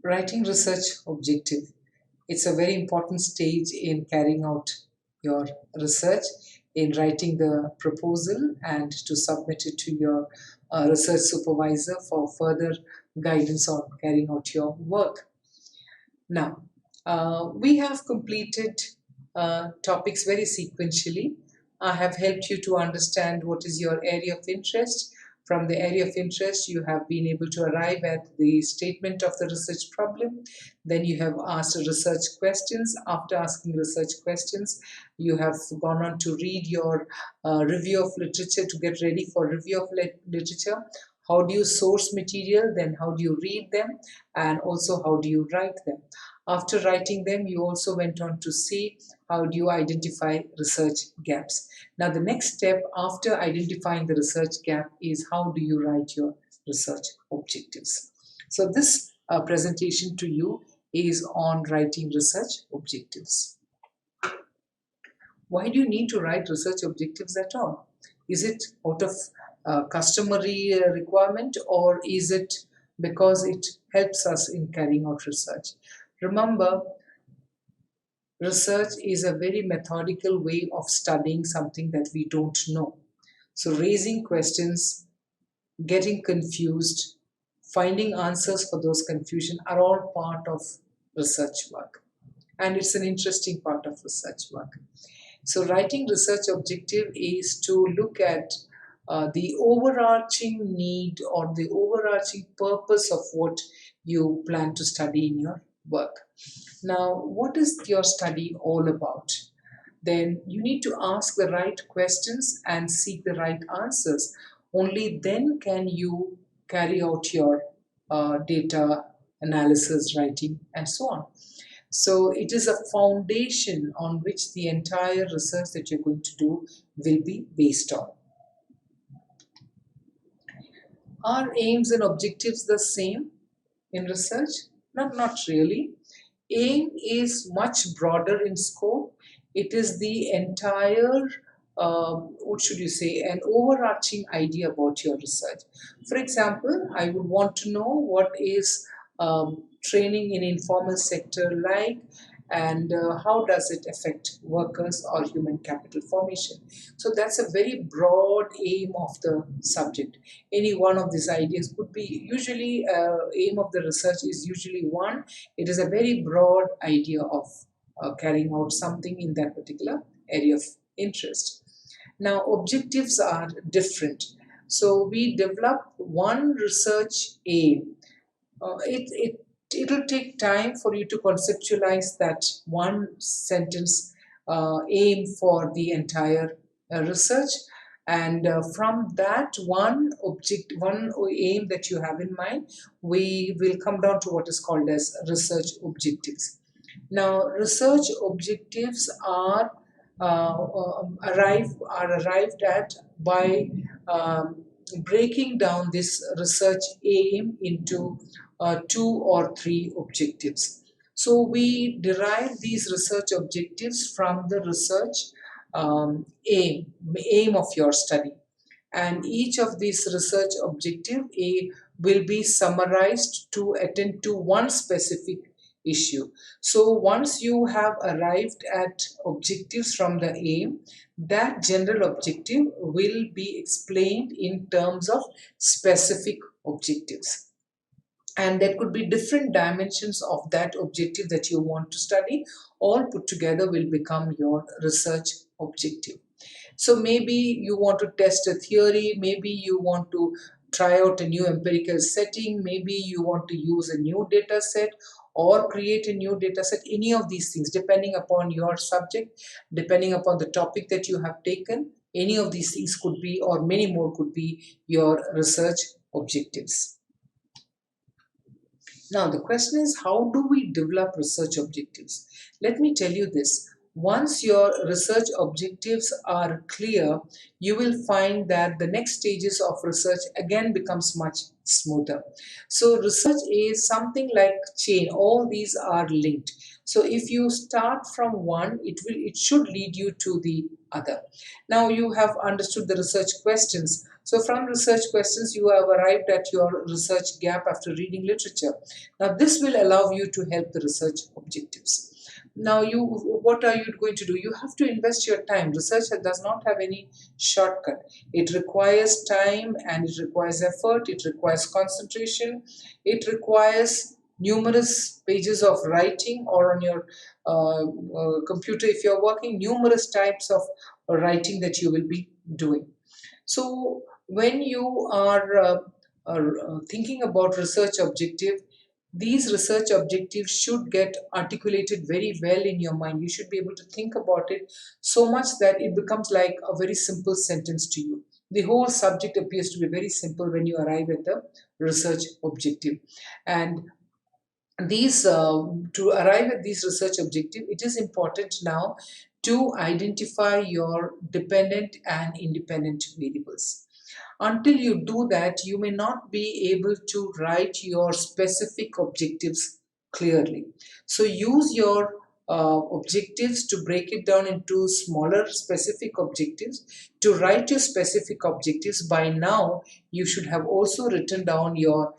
Writing research objective. It's a very important stage in carrying out your research, in writing the proposal and to submit it to your research supervisor for further guidance on carrying out your work. Now, we have completed topics very sequentially. I have helped you to understand what is your area of interest. From the area of interest, you have been able to arrive at the statement of the research problem. Then you have asked research questions. After asking research questions, you have gone on to read your review of literature to get ready for review of literature. How do you source material? Then how do you read them? And also how do you write them? After writing them, you also went on to see how do you identify research gaps. Now, the next step after identifying the research gap is how do you write your research objectives. So this presentation to you is on writing research objectives. Why do you need to write research objectives at all? Is it out of customary requirement, or is it because it helps us in carrying out research? Remember, research is a very methodical way of studying something that we don't know. So raising questions, getting confused, finding answers for those confusion are all part of research work. And it's an interesting part of research work. So writing research objective is to look at the overarching need or the overarching purpose of what you plan to study in your work. Now, what is your study all about? Then you need to ask the right questions and seek the right answers. Only then can you carry out your data analysis, writing, and so on. So it is a foundation on which the entire research that you're going to do will be based on. Are aims and objectives the same in research? Not really. Aim is much broader in scope. It is the entire, what should you say, an overarching idea about your research. For example, I would want to know what is training in informal sector like, and how does it affect workers or human capital formation. So that's a very broad aim of the subject. Any one of these ideas could be, usually aim of the research is usually one. It is a very broad idea of carrying out something in that particular area of interest. Now, objectives are different. So we develop one research aim. It'll take time for you to conceptualize that one sentence aim for the entire research, and from that one aim that you have in mind, we will come down to what is called as research objectives. Now, research objectives are arrived at by breaking down this research aim into two or three objectives. So we derive these research objectives from the research aim of your study. And each of these research objective will be summarized to attend to one specific issue. So once you have arrived at objectives from the aim, that general objective will be explained in terms of specific objectives. And there could be different dimensions of that objective that you want to study. All put together will become your research objective. So maybe you want to test a theory, maybe you want to try out a new empirical setting, maybe you want to use a new data set or create a new data set. Any of these things, depending upon your subject, depending upon the topic that you have taken, any of these things could be, or many more could be, your research objectives. Now, the question is, how do we develop research objectives? Let me tell you this. Once your research objectives are clear, you will find that the next stages of research again becomes much smoother. So research is something like chain. All these are linked. So if you start from one, it should lead you to the other. Now you have understood the research questions. So from research questions, you have arrived at your research gap after reading literature. Now, this will allow you to help the research objectives. Now, what are you going to do? You have to invest your time. Research does not have any shortcut. It requires time and it requires effort. It requires concentration. It requires numerous pages of writing, or on your computer if you're working, numerous types of writing that you will be doing. So when you are thinking about research objective, these research objectives should get articulated very well in your mind. You should be able to think about it so much that it becomes like a very simple sentence to you. The whole subject appears to be very simple when you arrive at the research objective. And these to arrive at these research objective, it is important now to identify your dependent and independent variables. Until you do that, you may not be able to write your specific objectives clearly. So use your objectives to break it down into smaller specific objectives. To write your specific objectives, by now you should have also written down your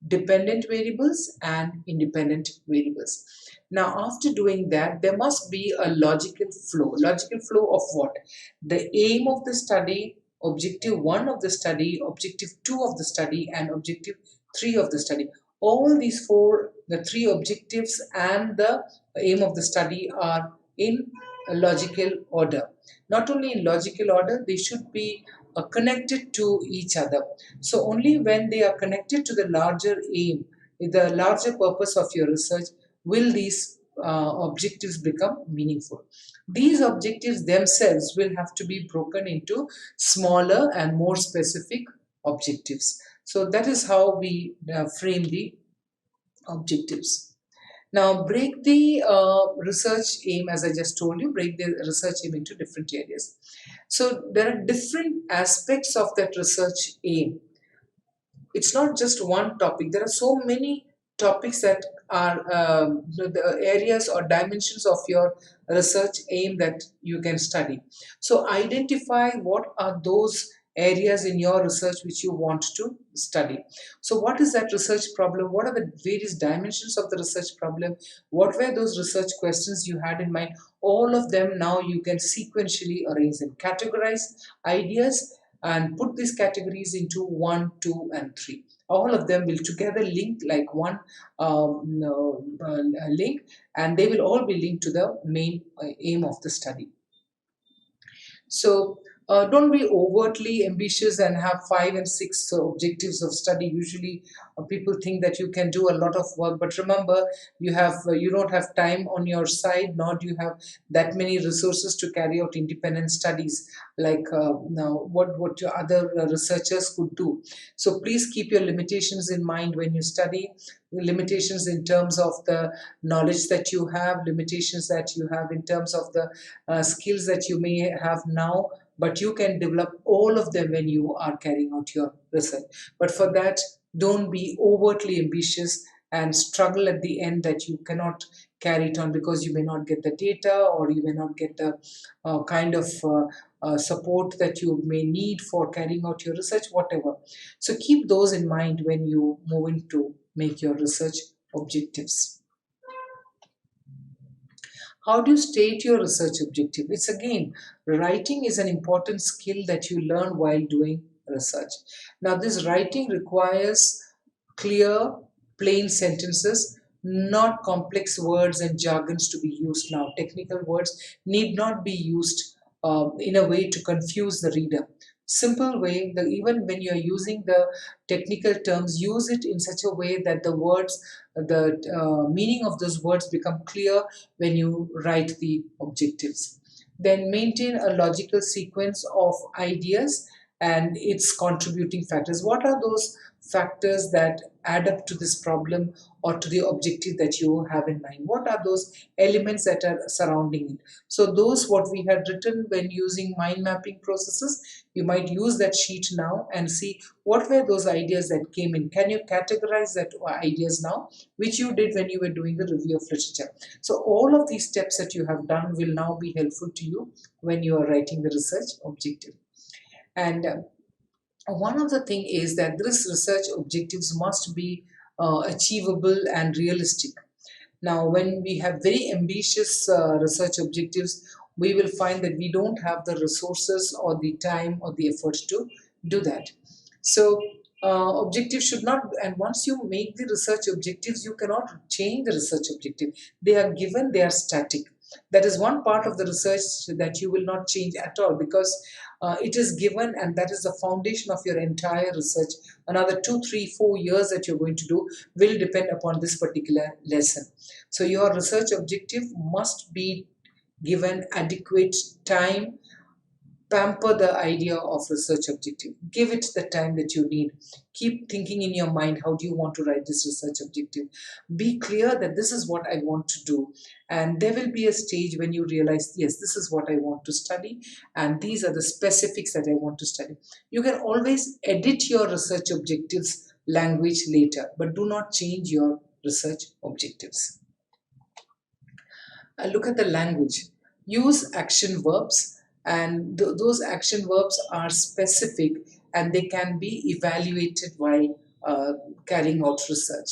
dependent variables and independent variables. Now, after doing that, there must be a logical flow. Logical flow of what? The aim of the study, objective 1 of the study, objective 2 of the study, and objective 3 of the study. All these four, the three objectives and the aim of the study, are in a logical order. Not only in logical order, they should be connected to each other. So only when they are connected to the larger aim, the larger purpose of your research, will these objectives become meaningful. These objectives themselves will have to be broken into smaller and more specific objectives. So that is how we frame the objectives. Now, break the research aim, as I just told you, break the research aim into different areas. So there are different aspects of that research aim. It's not just one topic. There are so many topics that are the areas or dimensions of your research aim that you can study. So identify what are those areas in your research which you want to study. So what is that research problem? What are the various dimensions of the research problem? What were those research questions you had in mind? All of them now you can sequentially arrange them, categorize ideas, and put these categories into 1, 2, and 3. All of them will together link like one link, and they will all be linked to the main aim of the study. So don't be overtly ambitious and have 5 and 6 objectives of study. Usually people think that you can do a lot of work, but remember, you don't have time on your side, nor do you have that many resources to carry out independent studies like now what your other researchers could do. So please keep your limitations in mind when you study. Limitations in terms of the knowledge that you have, limitations that you have in terms of the skills that you may have now, but you can develop all of them when you are carrying out your research. But for that, don't be overtly ambitious and struggle at the end that you cannot carry it on because you may not get the data, or you may not get the kind of support that you may need for carrying out your research, whatever. So keep those in mind when you move into make your research objectives. How do you state your research objective? It's again, writing is an important skill that you learn while doing research. Now, this writing requires clear, plain sentences, not complex words and jargons to be used now. Technical words need not be used in a way to confuse the reader. Simple way, even when you are using the technical terms, use it in such a way that the words, the meaning of those words become clear when you write the objectives. Then maintain a logical sequence of ideas and its contributing factors. What are those factors that add up to this problem or to the objective that you have in mind? What are those elements that are surrounding it? So those what we had written when using mind mapping processes, you might use that sheet now and see what were those ideas that came in. Can you categorize that ideas now, which you did when you were doing the review of literature? So all of these steps that you have done will now be helpful to you when you are writing the research objective. And One of the thing is that this research objectives must be achievable and realistic. Now, when we have very ambitious research objectives, we will find that we don't have the resources or the time or the effort to do that. So, objectives should not, and once you make the research objectives, you cannot change the research objective. They are given, they are static. That is one part of the research that you will not change at all, because it is given, and that is the foundation of your entire research. Another 2, 3, 4 years that you're going to do will depend upon this particular lesson. So your research objective must be given adequate time. Pamper the idea of research objective. Give it the time that you need. Keep thinking in your mind, how do you want to write this research objective? Be clear that this is what I want to do. And there will be a stage when you realize, yes, this is what I want to study, and these are the specifics that I want to study. You can always edit your research objectives language later, but do not change your research objectives. Look at the language. Use action verbs, and those action verbs are specific and they can be evaluated while carrying out research.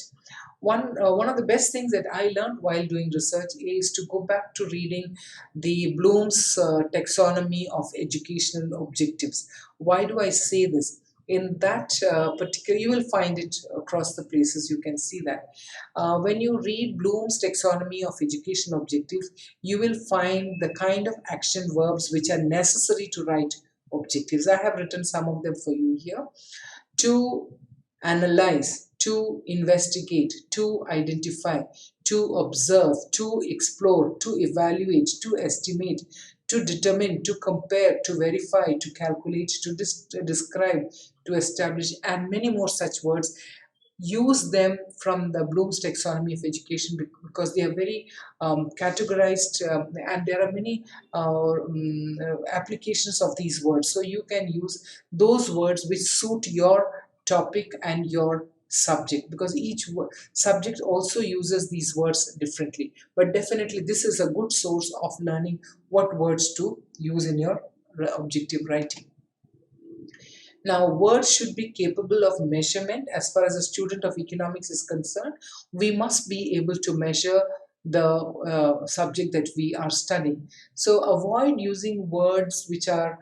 One of the best things that I learned while doing research is to go back to reading the Bloom's taxonomy of educational objectives. Why do I say this? In that particular, you will find it across the places, you can see that. When you read Bloom's taxonomy of education objectives, you will find the kind of action verbs which are necessary to write objectives. I have written some of them for you here. To analyze, to investigate, to identify, to observe, to explore, to evaluate, to estimate, to determine, to compare, to verify, to calculate, to describe, to establish, and many more such words. Use them from the Bloom's taxonomy of education, because they are very categorized, and there are many applications of these words. So you can use those words which suit your topic and your subject, because each subject also uses these words differently. But definitely this is a good source of learning what words to use in your objective writing. Now, words should be capable of measurement. As far as a student of economics is concerned, we must be able to measure the subject that we are studying. So avoid using words which are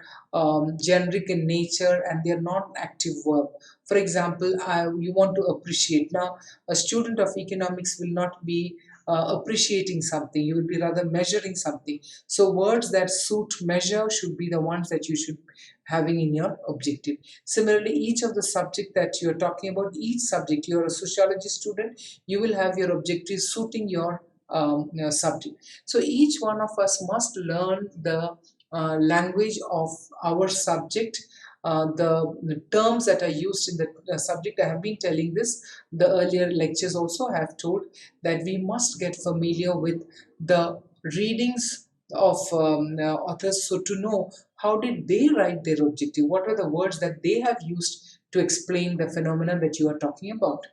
generic in nature and they are not active verb. For example, you want to appreciate. Now, a student of economics will not be appreciating something, you will be rather measuring something. So words that suit measure should be the ones that you should having in your objective. Similarly, each of the subject that you're talking about, each subject, you're a sociology student, you will have your objective suiting your subject. So each one of us must learn the language of our subject, the terms that are used in the subject. I have been telling this, the earlier lectures also have told that we must get familiar with the readings of authors, so to know how did they write their objective, what are the words that they have used to explain the phenomenon that you are talking about.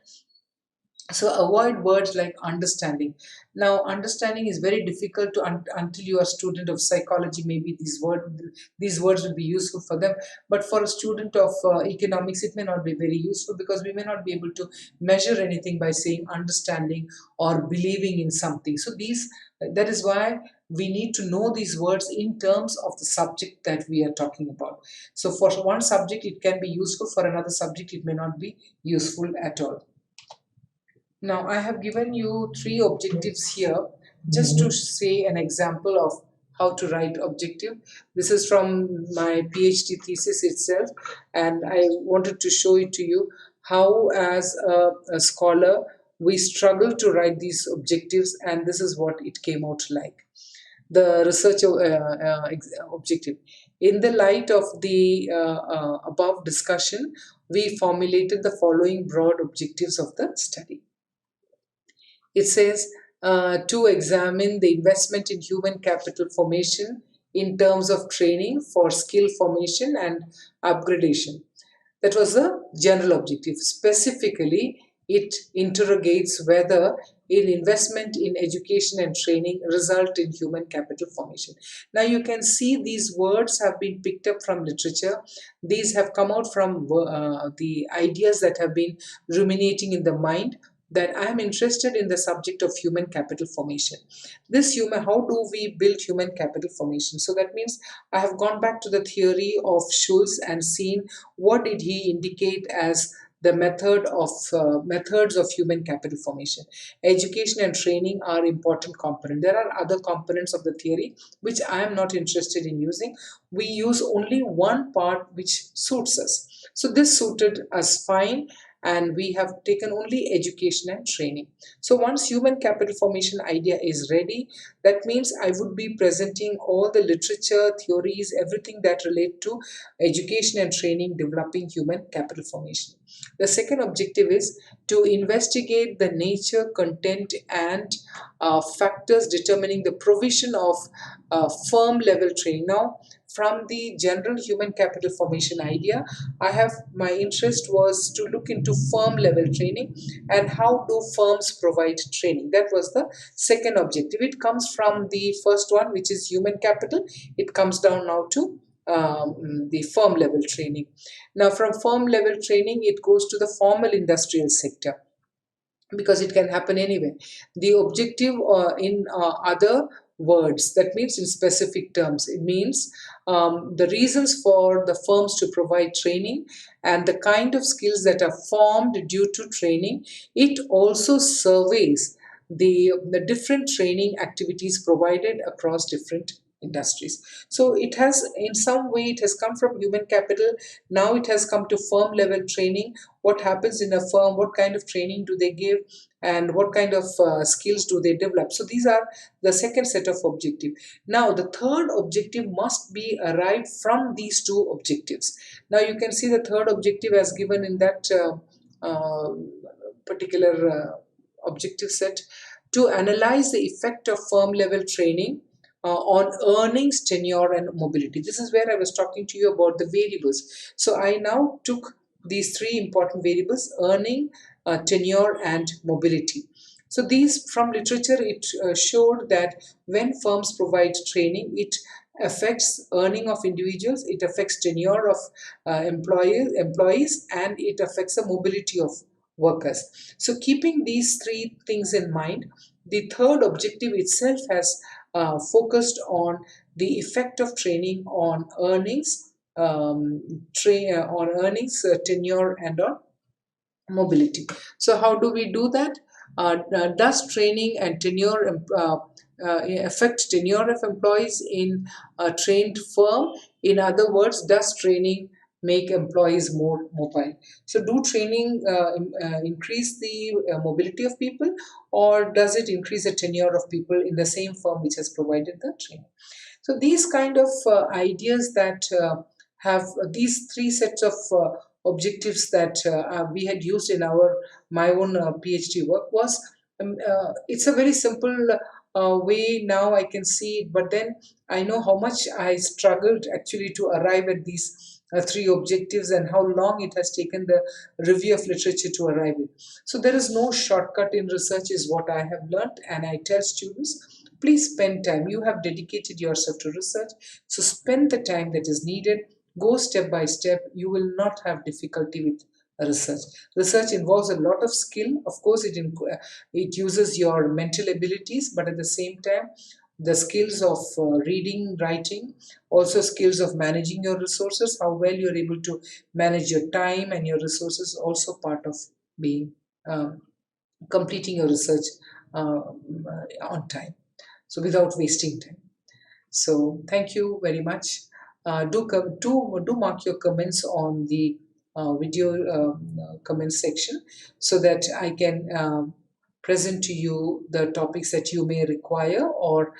So avoid words like understanding. Now understanding is very difficult to until you are a student of psychology, maybe these words will be useful for them, but for a student of economics it may not be very useful, because we may not be able to measure anything by saying understanding or believing in something. So these that is why we need to know these words in terms of the subject that we are talking about. So for one subject it can be useful, for another subject it may not be useful at all. Now, I have given you three objectives here just to say an example of how to write objective. This is from my PhD thesis itself, and I wanted to show it to you how, as a scholar, we struggle to write these objectives, and this is what it came out like. The research objective. In the light of the above discussion, we formulated the following broad objectives of the study. It says to examine the investment in human capital formation in terms of training for skill formation and upgradation. That was the general objective. Specifically, it interrogates whether an investment in education and training result in human capital formation. Now you can see these words have been picked up from literature. These have come out from the ideas that have been ruminating in the mind, that I am interested in the subject of human capital formation. How do we build human capital formation? So that means I have gone back to the theory of Schulz and seen what did he indicate as the methods of human capital formation. Education and training are important components. There are other components of the theory which I am not interested in using. We use only one part which suits us. So this suited us fine, and we have taken only education and training. So once human capital formation idea is ready, that means I would be presenting all the literature, theories, everything that relate to education and training developing human capital formation. The second objective is to investigate the nature, content, and factors determining the provision of firm level training. Now, from the general human capital formation idea, my interest was to look into firm level training and how do firms provide training. That was the second objective. It comes from the first one, which is human capital. It comes down now to the firm level training. Now from firm level training, it goes to the formal industrial sector, because it can happen anywhere. The objective in other words, that means in specific terms, it means the reasons for the firms to provide training and the kind of skills that are formed due to training. It also surveys the different training activities provided across different industries. So it has, in some way, it has come from human capital. Now it has come to firm level training. What happens in a firm, what kind of training do they give, and what kind of skills do they develop. So these are the second set of objective. Now the third objective must be arrived from these two objectives. Now you can see the third objective as given in that particular objective set: to analyze the effect of firm level training on earnings, tenure, and mobility. This is where I was talking to you about the variables. So I now took these three important variables: earning, tenure, and mobility. So these, from literature, it showed that when firms provide training, it affects earning of individuals, it affects tenure of employees, and it affects the mobility of workers. So keeping these three things in mind, the third objective itself has focused on the effect of training on earnings, tenure, and on mobility. So how do we do that? Does training and tenure affect tenure of employees in a trained firm? In other words, does training make employees more mobile? So do training increase the mobility of people, or does it increase the tenure of people in the same firm which has provided the training? So these kind of ideas that have these three sets of objectives that we had used in my own PhD work was, it's a very simple way now I can see it, but then I know how much I struggled actually to arrive at these three objectives, and how long it has taken the review of literature to arrive at. So there is no shortcut in research is what I have learned, and I tell students, please spend time. You have dedicated yourself to research, so spend the time that is needed. Go step by step. You will not have difficulty with research. Research involves a lot of skill. Of course, it uses your mental abilities, but at the same time, the skills of reading, writing, also skills of managing your resources, how well you're able to manage your time and your resources, also part of being completing your research on time, so without wasting time. So thank you very much. Do mark your comments on the video comments section, so that I can present to you the topics that you may require, or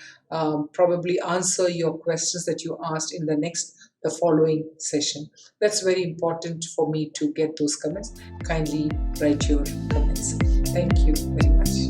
probably answer your questions that you asked in the following session. That's very important for me to get those comments. Kindly write your comments. Thank you very much.